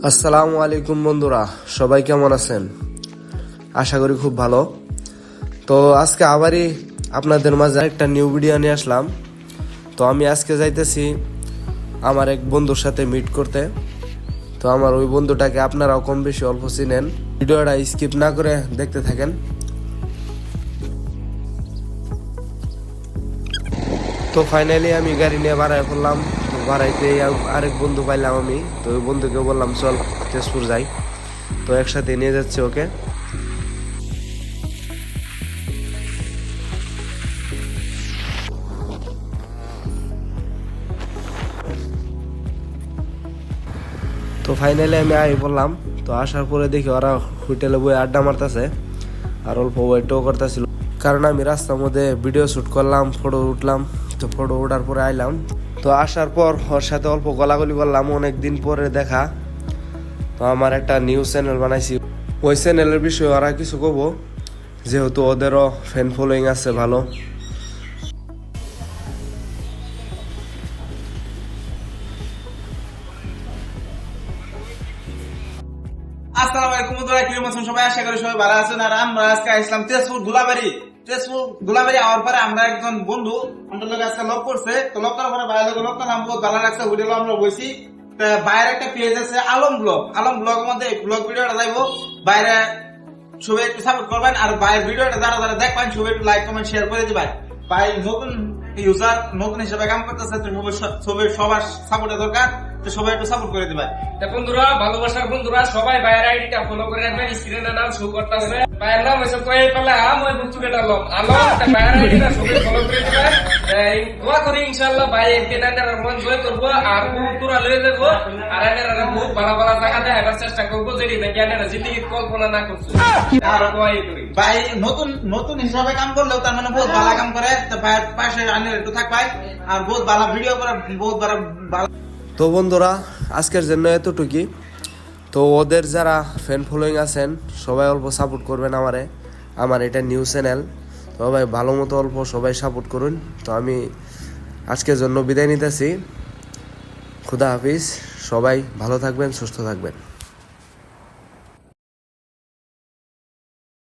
আসসালামু আলাইকুম বন্ধুরা, সবাই কেমন আছেন? আশা করি খুব ভালো। তো আজকে আবারই আপনাদের মাঝে একটা নিউ ভিডিও নিয়ে আসলাম। তো আমি আজকে যাইতেছি আমার এক বন্ধুর সাথে মিট করতে। তো আমার ওই বন্ধুটাকে আপনারাও কম বেশি অল্প চিনেন। ভিডিওটা স্কিপ না করে দেখতে থাকেন। তো ফাইনালি আমি গাড়ি নিয়ে বাড়ায় পড়লাম। তো বাড়াইতে আরেক বন্ধু পাইলাম আমি। তো ওই বন্ধুকে বললাম চল তেজপুর যাই। তো একসাথে নিয়ে যাচ্ছে ওকে। তো ফাইনালি আমি আই বললাম। তো আসার পরে দেখি ওরা হোটেলে বই আড্ডা মারতেছে আর অল্প ওয়েটও করতেছিল, কারণ আমি রাস্তার মধ্যে ভিডিও শ্যুট করলাম, ফটো উঠলাম। তো ফটো ওঠার পরে আইলাম। তো আসার পর ওর সাথে অল্প গলাগলি করলাম, অনেকদিন পরে দেখা। তো আমার একটা নিউজ চ্যানেল বানাইছি, ওই চ্যানেলের বিষয়ে ওরা কিছু কব, যেহেতু ওদেরও ফ্যান ফলোয়িং আছে ভালো। আসসালামু আলাইকুম বন্ধুরা, কিরকম আছেন সবাই? আশা করি সবাই ভালো আছেন। আর আমরা আজকে আসলাম তেজপুর গোলাবাড়ি আওয়ার পরে আমরা একজন বন্ধু আমাদের লোক আজকে লক করছে। তো লক করার পরে বাইরে লোক নাম বহুত ভালো লাগছে, হোটেলে আমরা বসি। বাইরে একটা পেজ আছে আলম ব্লগের মধ্যে ব্লগ ভিডিওটা যাইবো। বাইরে সবাই একটু সাপোর্ট করবেন, আর বাইরের ভিডিওটা যারা যারা দেখবেন সবাই একটু লাইক কমেন্ট শেয়ার করে দিবেন। ভাই নতুন ইউজার, নতুন হিসেবে কাম করতেছে, সবাই সবার সাপোর্টের দরকার। তো সবাই একটু সাপোর্ট করে দিবেন। বন্ধুরা, ভালোবাসার বন্ধুরা, সবাই ভাইয়ের আইডিটা ফলো করে রাখবেন। স্ক্রিনে নাম শো করতেছে, ভাইয়ের নাম হইছে কই পেলে মই বুঝুকেটা আলম ভাইয়ের আইডিটা সবাই ফলো করে দিবেন। দোয়া করি ইনশাআল্লাহ ভাই একদিন এনারা মন জয় করবো আর পুরা লয়ে যাবো। আর এনারা বহুত ভালো ভালো জায়গা দেখাবার চেষ্টা করবো, যেটি নাকি এনারা জিন্দিগি কল্পনা না করছে। আর দোয়াই করি ভাই নতুন হিসাবে কাম করলেও তার মানে বহুত ভালো কাম করে। তো ভাইয়ের পাশে আনের একটু থাকবাই, আর বহুত ভালো ভিডিও করে, বহুত ভালো। তো বন্ধুরা, আজকের জন্য এতটুকুই। তো ওদের যারা ফ্যান ফলোয়িং আছেন সবাই অল্প সাপোর্ট করবেন আমার এটা নিউজ চ্যানেল। তো ভাই ভালো মতো অল্প সবাই সাপোর্ট করুন। তো আমি আজকের জন্য বিদায় নিতেছি। খুদা হাফিজ। সবাই ভালো থাকবেন, সুস্থ থাকবেন।